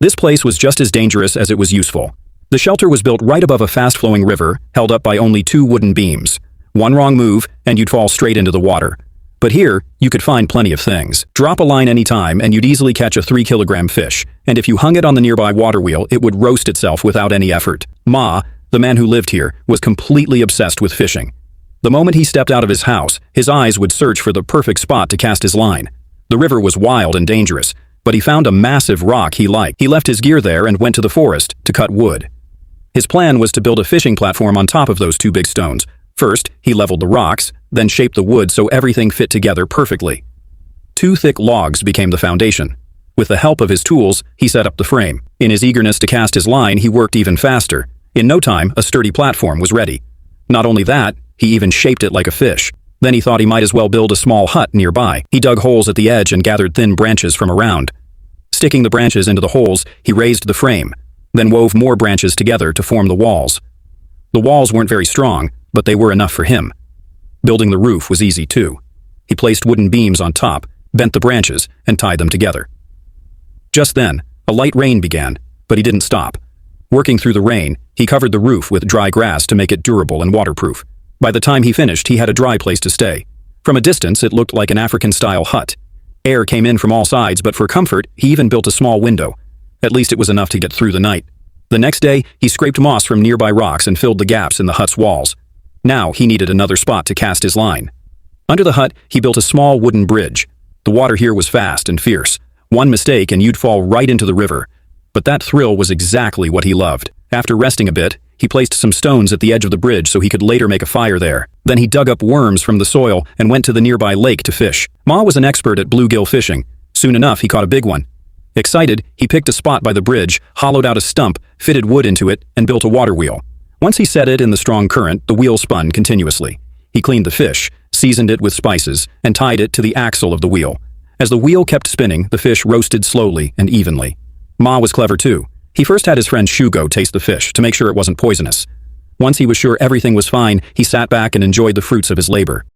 This place was just as dangerous as it was useful. The shelter was built right above a fast-flowing river, held up by only 2 wooden beams. One wrong move, and you'd fall straight into the water. But here, you could find plenty of things. Drop a line anytime, and you'd easily catch a 3-kilogram fish, and if you hung it on the nearby water wheel, it would roast itself without any effort. Ma, the man who lived here, was completely obsessed with fishing. The moment he stepped out of his house, his eyes would search for the perfect spot to cast his line. The river was wild and dangerous, but he found a massive rock he liked. He left his gear there and went to the forest to cut wood. His plan was to build a fishing platform on top of those 2 big stones. First, he leveled the rocks, then shaped the wood so everything fit together perfectly. 2 thick logs became the foundation. With the help of his tools, he set up the frame. In his eagerness to cast his line, he worked even faster. In no time, a sturdy platform was ready. Not only that, he even shaped it like a fish. Then he thought he might as well build a small hut nearby. He dug holes at the edge and gathered thin branches from around. Sticking the branches into the holes, he raised the frame, then wove more branches together to form the walls. The walls weren't very strong, but they were enough for him. Building the roof was easy too. He placed wooden beams on top, bent the branches, and tied them together. Just then, a light rain began, but he didn't stop. Working through the rain, he covered the roof with dry grass to make it durable and waterproof. By the time he finished, he had a dry place to stay. From a distance, it looked like an African-style hut. Air came in from all sides, but for comfort, he even built a small window. At least it was enough to get through the night. The next day, he scraped moss from nearby rocks and filled the gaps in the hut's walls. Now he needed another spot to cast his line. Under the hut, he built a small wooden bridge. The water here was fast and fierce. One mistake and you'd fall right into the river. But that thrill was exactly what he loved. After resting a bit, he placed some stones at the edge of the bridge so he could later make a fire there. Then he dug up worms from the soil and went to the nearby lake to fish. Ma was an expert at bluegill fishing. Soon enough, he caught a big one. Excited, he picked a spot by the bridge, hollowed out a stump, fitted wood into it, and built a water wheel. Once he set it in the strong current, the wheel spun continuously. He cleaned the fish, seasoned it with spices, and tied it to the axle of the wheel. As the wheel kept spinning, the fish roasted slowly and evenly. Ma was clever too. He first had his friend Shugo taste the fish to make sure it wasn't poisonous. Once he was sure everything was fine, he sat back and enjoyed the fruits of his labor.